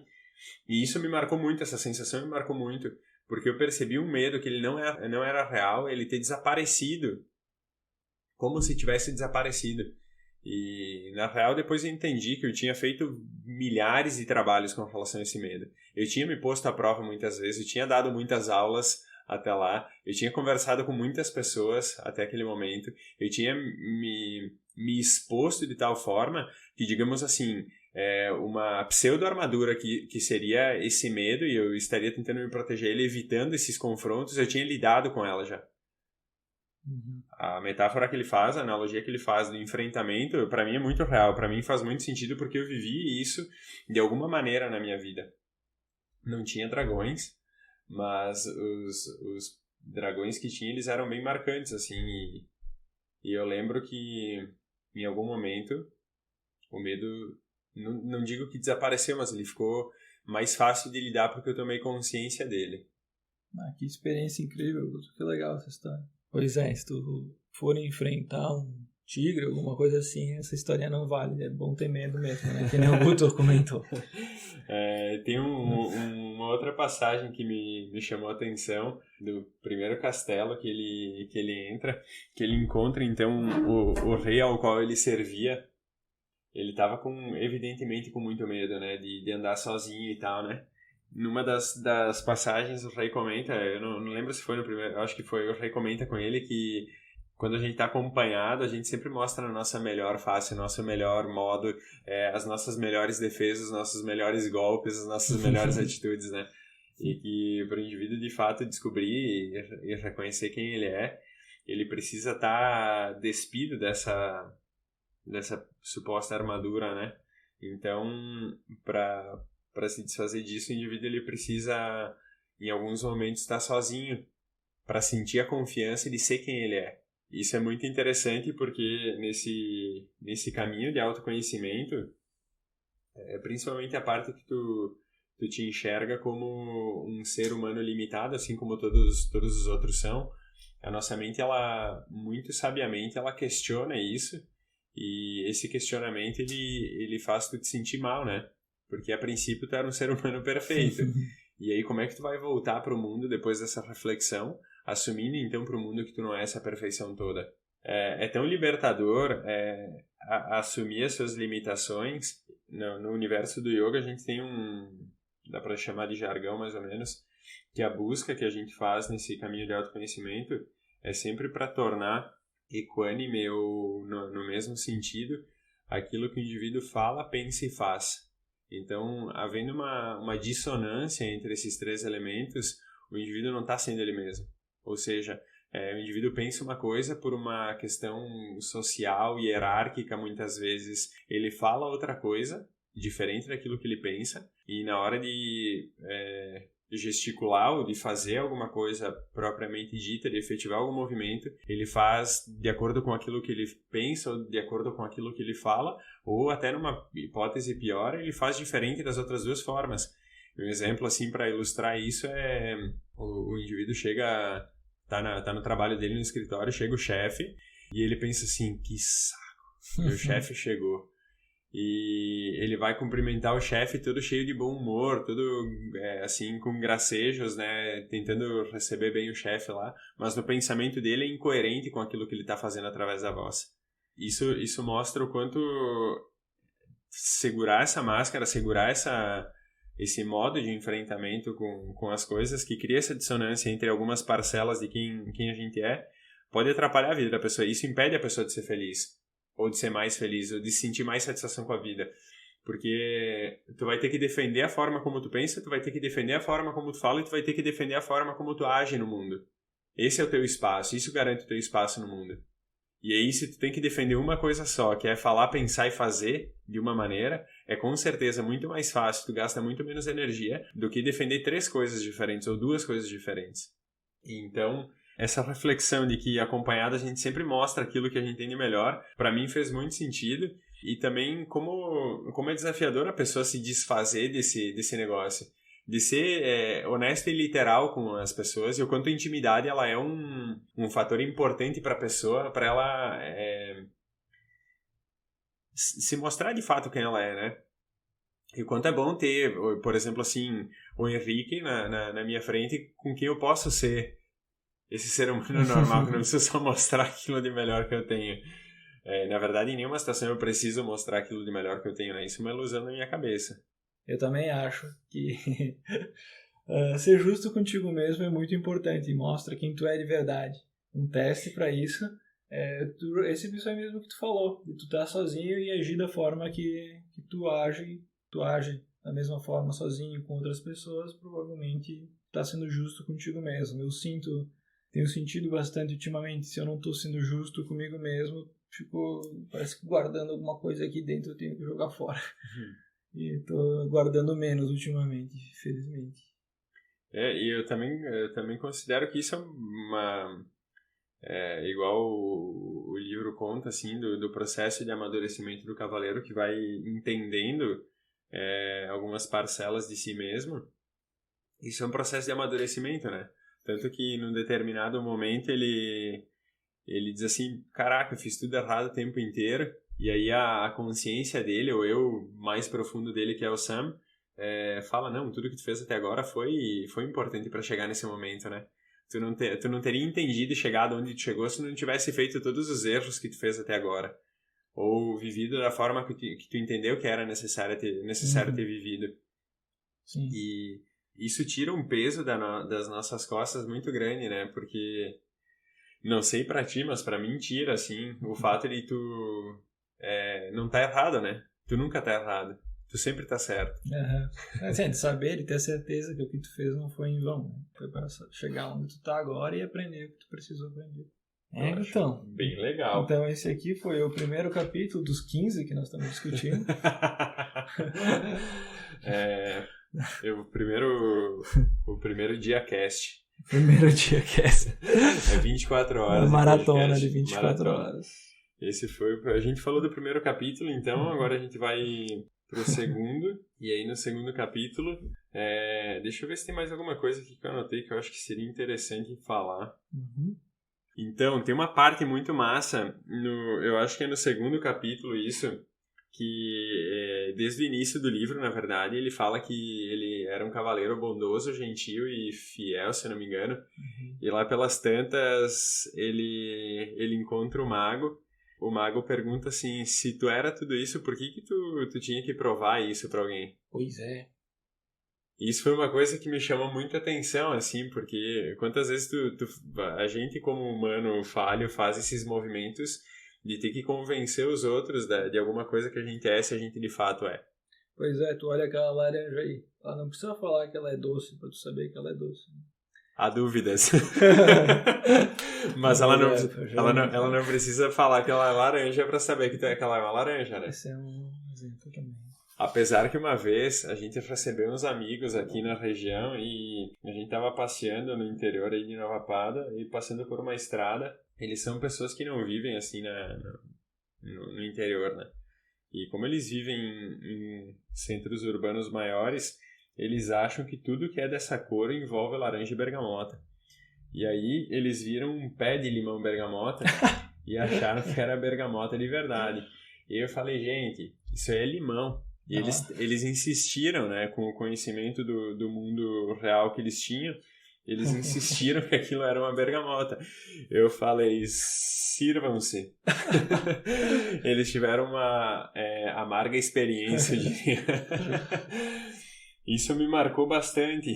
[SPEAKER 2] E isso me marcou muito, essa sensação me marcou muito, porque eu percebi um medo que ele não era real, ele ter desaparecido, como se tivesse desaparecido. E, na real, depois eu entendi que eu tinha feito milhares de trabalhos com relação a esse medo. Eu tinha me posto à prova muitas vezes, eu tinha dado muitas aulas até lá, eu tinha conversado com muitas pessoas até aquele momento, eu tinha me exposto de tal forma que, digamos assim, uma pseudo-armadura que seria esse medo, e eu estaria tentando me proteger ele, evitando esses confrontos, eu tinha lidado com ela já.
[SPEAKER 1] Uhum.
[SPEAKER 2] A metáfora que ele faz, a analogia que ele faz do enfrentamento, para mim é muito real, para mim faz muito sentido porque eu vivi isso de alguma maneira na minha vida. Não tinha dragões, mas os dragões que tinha, eles eram bem marcantes, assim, e eu lembro que em algum momento o medo, não digo que desapareceu, mas ele ficou mais fácil de lidar porque eu tomei consciência dele.
[SPEAKER 1] Que experiência incrível, que legal essa história. Pois é, se tu for enfrentar um tigre, alguma coisa assim, essa história não vale, é bom ter medo mesmo, né? Que nem o Guto comentou.
[SPEAKER 2] Tem uma outra passagem que me chamou a atenção, do primeiro castelo que ele entra, que ele encontra então o rei ao qual ele servia. Ele estava evidentemente com muito medo, né, de andar sozinho e tal, né. Numa das passagens o rei comenta, eu não lembro se foi no primeiro, acho que foi, o rei comenta com ele que quando a gente está acompanhado, a gente sempre mostra a nossa melhor face, o nosso melhor modo, as nossas melhores defesas, os nossos melhores golpes, as nossas melhores atitudes, né? E que para o indivíduo, de fato, descobrir e reconhecer quem ele é, ele precisa estar despido dessa suposta armadura, né? Então, para se desfazer disso, o indivíduo ele precisa, em alguns momentos, estar sozinho para sentir a confiança de ser quem ele é. Isso é muito interessante porque nesse caminho de autoconhecimento, principalmente a parte que tu te enxerga como um ser humano limitado, assim como todos os outros são, a nossa mente, ela muito sabiamente, ela questiona isso, e esse questionamento ele faz tu te sentir mal, né? Porque a princípio tu era um ser humano perfeito. E aí como é que tu vai voltar para o mundo depois dessa reflexão, assumindo então para o mundo que tu não é essa perfeição toda? É tão libertador assumir as suas limitações. No universo do yoga a gente tem dá para chamar de jargão mais ou menos, que a busca que a gente faz nesse caminho de autoconhecimento é sempre para tornar equânime ou no mesmo sentido aquilo que o indivíduo fala, pensa e faz. Então, havendo uma dissonância entre esses três elementos, o indivíduo não está sendo ele mesmo. Ou seja, o indivíduo pensa uma coisa por uma questão social e hierárquica, muitas vezes ele fala outra coisa, diferente daquilo que ele pensa, e na hora de gesticular ou de fazer alguma coisa propriamente dita, de efetivar algum movimento, ele faz de acordo com aquilo que ele pensa ou de acordo com aquilo que ele fala, ou até numa hipótese pior, ele faz diferente das outras duas formas. Um exemplo assim para ilustrar isso é o indivíduo chega, tá no trabalho dele no escritório, chega o chefe e ele pensa assim, que saco, meu chefe chegou. E ele vai cumprimentar o chefe todo cheio de bom humor, todo assim com gracejos, né, tentando receber bem o chefe lá, mas no pensamento dele é incoerente com aquilo que ele está fazendo através da voz. Isso mostra o quanto segurar essa máscara, segurar esse modo de enfrentamento com as coisas, que cria essa dissonância entre algumas parcelas de quem a gente é, pode atrapalhar a vida da pessoa. Isso impede a pessoa de ser feliz, ou de ser mais feliz, ou de sentir mais satisfação com a vida. Porque tu vai ter que defender a forma como tu pensa, tu vai ter que defender a forma como tu fala, e tu vai ter que defender a forma como tu age no mundo. Esse é o teu espaço, isso garante o teu espaço no mundo. E aí, se tu tem que defender uma coisa só, que é falar, pensar e fazer de uma maneira, é com certeza muito mais fácil, tu gasta muito menos energia do que defender 3 coisas diferentes ou 2 coisas diferentes. Então, essa reflexão de que acompanhado a gente sempre mostra aquilo que a gente tem de melhor, para mim fez muito sentido. E também como é desafiador a pessoa se desfazer desse negócio. De ser honesto e literal com as pessoas, e o quanto a intimidade ela é um fator importante para a pessoa, para ela se mostrar de fato quem ela é, né? E o quanto é bom ter, por exemplo, assim, o Henrique na minha frente, com quem eu posso ser esse ser humano normal, que não precisa só mostrar aquilo de melhor que eu tenho. Na verdade, em nenhuma situação eu preciso mostrar aquilo de melhor que eu tenho, né? Isso é uma ilusão na minha cabeça.
[SPEAKER 1] Eu também acho que ser justo contigo mesmo é muito importante e mostra quem tu é de verdade. Um teste para isso Esse episódio mesmo que tu falou, de tu estar sozinho e agir da forma que tu age da mesma forma sozinho com outras pessoas, provavelmente tá sendo justo contigo mesmo. Tenho sentido bastante ultimamente, se eu não tô sendo justo comigo mesmo, parece que guardando alguma coisa aqui dentro eu tenho que jogar fora. E tô guardando menos ultimamente, felizmente.
[SPEAKER 2] E eu também considero que isso é uma... igual o livro conta, assim, do processo de amadurecimento do cavaleiro, que vai entendendo algumas parcelas de si mesmo. Isso é um processo de amadurecimento, né? Tanto que num determinado momento ele diz assim, caraca, eu fiz tudo errado o tempo inteiro. E aí a consciência dele, ou eu mais profundo dele, que é o Sam, fala, não, tudo que tu fez até agora foi importante para chegar nesse momento, né? Tu não teria entendido e chegado onde tu chegou se não tivesse feito todos os erros que tu fez até agora. Ou vivido da forma que tu entendeu que era necessário ter vivido.
[SPEAKER 1] Sim.
[SPEAKER 2] E isso tira um peso das nossas costas muito grande, né? Porque, não sei pra ti, mas pra mim tira, assim, o fato de tu não tá errado, né? Tu nunca tá errado. Tu sempre tá certo.
[SPEAKER 1] Assim, de saber e ter certeza que o que tu fez não foi em vão, né? Foi pra chegar onde tu tá agora e aprender o que tu precisou aprender. Então,
[SPEAKER 2] bem legal.
[SPEAKER 1] Então esse aqui foi o primeiro capítulo dos 15 que nós estamos discutindo.
[SPEAKER 2] O primeiro dia cast.
[SPEAKER 1] Primeiro dia cast.
[SPEAKER 2] 24 horas.
[SPEAKER 1] Uma maratona de 24 horas.
[SPEAKER 2] Esse foi... A gente falou do primeiro capítulo, então agora a gente vai pro segundo. E aí no segundo capítulo... deixa eu ver se tem mais alguma coisa aqui que eu anotei que eu acho que seria interessante falar. Então, tem uma parte muito massa, eu acho que é no segundo capítulo isso, que desde o início do livro, na verdade, ele fala que ele era um cavaleiro bondoso, gentil e fiel, se eu não me engano. E lá pelas tantas, ele encontra o mago. O mago pergunta assim, se tu era tudo isso, por que tu tinha que provar isso pra alguém?
[SPEAKER 1] Pois é.
[SPEAKER 2] Isso foi uma coisa que me chama muita atenção, assim, porque quantas vezes a gente como humano falho faz esses movimentos de ter que convencer os outros de alguma coisa que a gente é, se a gente de fato é.
[SPEAKER 1] Pois é, tu olha aquela laranja aí, ela não precisa falar que ela é doce pra tu saber que ela é doce.
[SPEAKER 2] Há dúvidas. Mas ela não precisa falar que ela é laranja pra saber que ela é uma laranja, né?
[SPEAKER 1] Esse é um exemplo também.
[SPEAKER 2] Apesar que uma vez a gente recebeu uns amigos aqui na região e a gente tava passeando no interior aí de Nova Pada e passando por uma estrada. Eles são pessoas que não vivem assim no interior, né? E como eles vivem em centros urbanos maiores, eles acham que tudo que é dessa cor envolve laranja e bergamota. E aí eles viram um pé de limão bergamota e acharam que era bergamota de verdade. E eu falei, gente, isso aí é limão. E eles insistiram, né, com o conhecimento do mundo real que eles tinham, eles insistiram que aquilo era uma bergamota. Eu falei, sirvam-se. Eles tiveram uma amarga experiência. Isso me marcou bastante,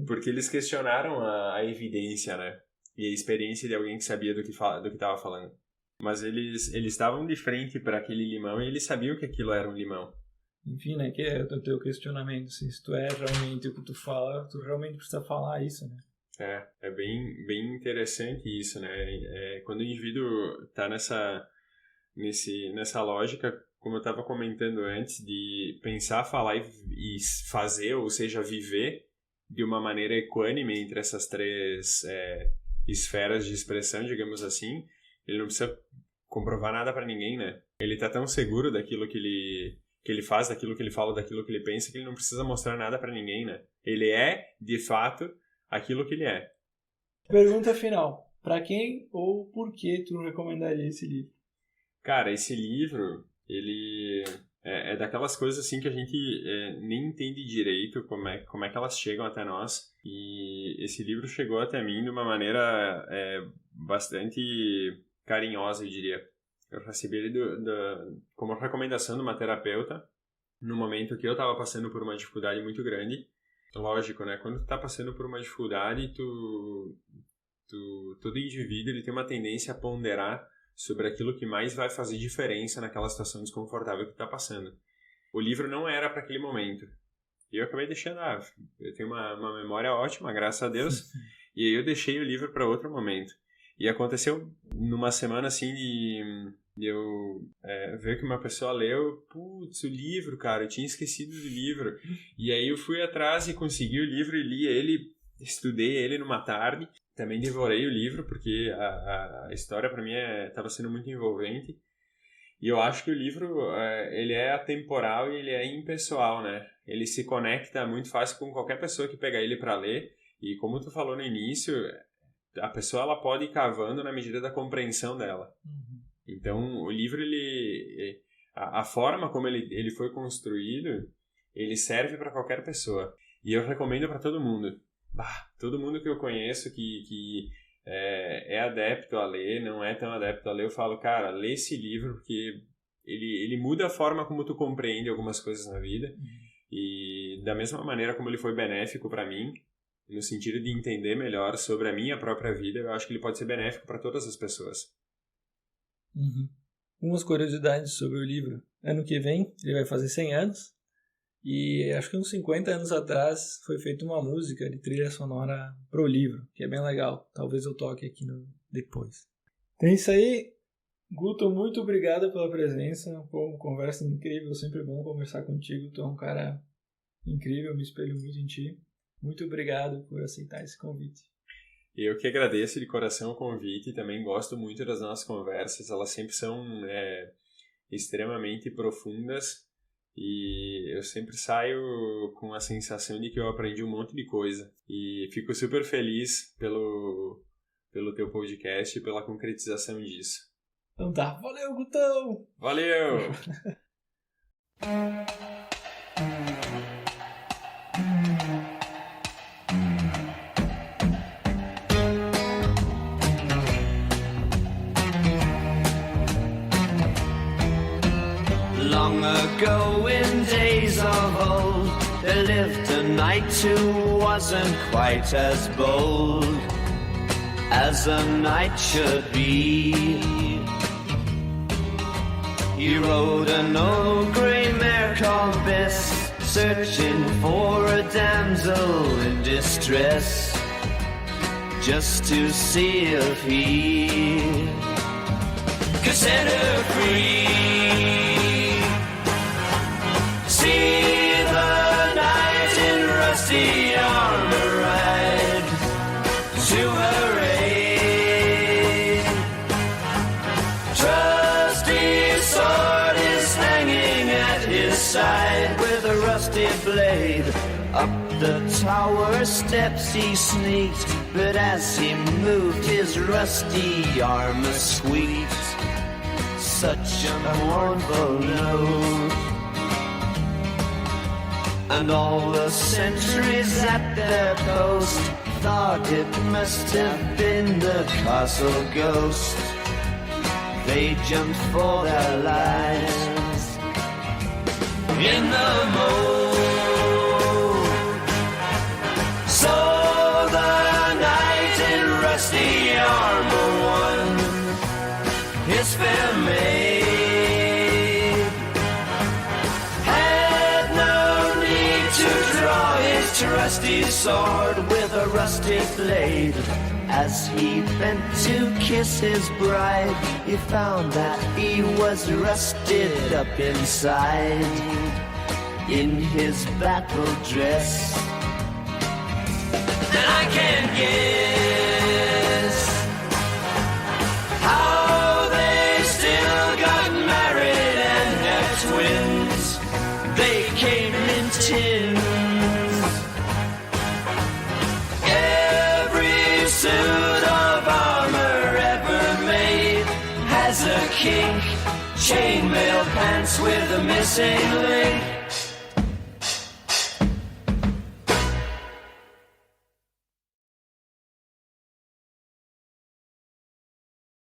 [SPEAKER 2] porque eles questionaram a evidência, né, e a experiência de alguém que sabia do que estava falando. Mas eles estavam de frente para aquele limão e eles sabiam que aquilo era um limão.
[SPEAKER 1] Enfim, né, que é o teu questionamento, se tu é realmente o que tu fala, tu realmente precisa falar isso, né?
[SPEAKER 2] É bem interessante isso, né? Quando o indivíduo está nessa lógica, como eu estava comentando antes, de pensar, falar e fazer, ou seja, viver de uma maneira equânime entre essas três esferas de expressão, digamos assim, ele não precisa comprovar nada para ninguém, né? Ele tá tão seguro daquilo que ele faz, daquilo que ele fala, daquilo que ele pensa, que ele não precisa mostrar nada para ninguém, né? Ele é, de fato, aquilo que ele é.
[SPEAKER 1] Pergunta final. Para quem ou por que tu recomendaria esse livro?
[SPEAKER 2] Cara, esse livro, ele é daquelas coisas assim que a gente nem entende direito como é que elas chegam até nós. E esse livro chegou até mim de uma maneira bastante carinhosa, eu diria. Eu recebi ele como recomendação de uma terapeuta no momento que eu estava passando por uma dificuldade muito grande. Lógico, né? Quando tu tá passando por uma dificuldade, tu todo indivíduo ele tem uma tendência a ponderar sobre aquilo que mais vai fazer diferença naquela situação desconfortável que está passando. O livro não era para aquele momento. E eu acabei deixando, eu tenho uma memória ótima, graças a Deus, e aí eu deixei o livro para outro momento. E aconteceu numa semana assim de eu ver que uma pessoa leu, putz, o livro, cara, eu tinha esquecido do livro. E aí eu fui atrás e consegui o livro e li ele, estudei ele numa tarde. Também devorei o livro, porque a história para mim estava sendo muito envolvente. E eu acho que o livro, ele é atemporal e ele é impessoal, né? Ele se conecta muito fácil com qualquer pessoa que pegar ele para ler. E como tu falou no início, a pessoa ela pode ir cavando na medida da compreensão dela. Uhum. Então, o livro, a forma como ele foi construído, ele serve para qualquer pessoa. E eu recomendo para todo mundo. Todo mundo que eu conheço que é adepto a ler, não é tão adepto a ler, eu falo, cara, lê esse livro porque ele muda a forma como tu compreende algumas coisas na vida. Uhum. E da mesma maneira como ele foi benéfico para mim, no sentido de entender melhor sobre a minha própria vida, eu acho que ele pode ser benéfico para todas as pessoas.
[SPEAKER 1] Uhum. Umas curiosidades sobre o livro. Ano que vem ele vai fazer 100 anos. E acho que uns 50 anos atrás foi feita uma música de trilha sonora pro livro, que é bem legal. Talvez eu toque aqui depois. Então é isso aí. Guto, muito obrigado pela presença. Uma conversa incrível, sempre bom conversar contigo. Tu é um cara incrível, me espelho muito em ti. Muito obrigado por aceitar esse convite.
[SPEAKER 2] Eu que agradeço de coração o convite e também gosto muito das nossas conversas. Elas sempre são extremamente profundas. E eu sempre saio com a sensação de que eu aprendi um monte de coisa. E fico super feliz pelo teu podcast e pela concretização disso.
[SPEAKER 1] Então tá, valeu, Gutão!
[SPEAKER 2] Valeu!
[SPEAKER 3] Long ago in days of old, there lived a knight who wasn't quite as bold as a knight should be. He rode an old grey mare called Bess, searching for a damsel in distress, just to see if he could set her free. See the knight in rusty armor ride to her aid. Trusty sword is hanging at his side with a rusty blade. Up the tower steps he sneaked, but as he moved his rusty armor squeaked. Such a mournful note. And all the sentries at their post thought it must have been the castle ghost. They jumped for their lives in the moat. So the knight in rusty armor won his fair maid. Trusty sword with a rusty blade. As he bent to kiss his bride, he found that he was rusted up inside in his battle dress. And I can't guess how they still got married and had twins. They came in tins. Suit of armor ever made has a kink, chainmail pants with a missing link.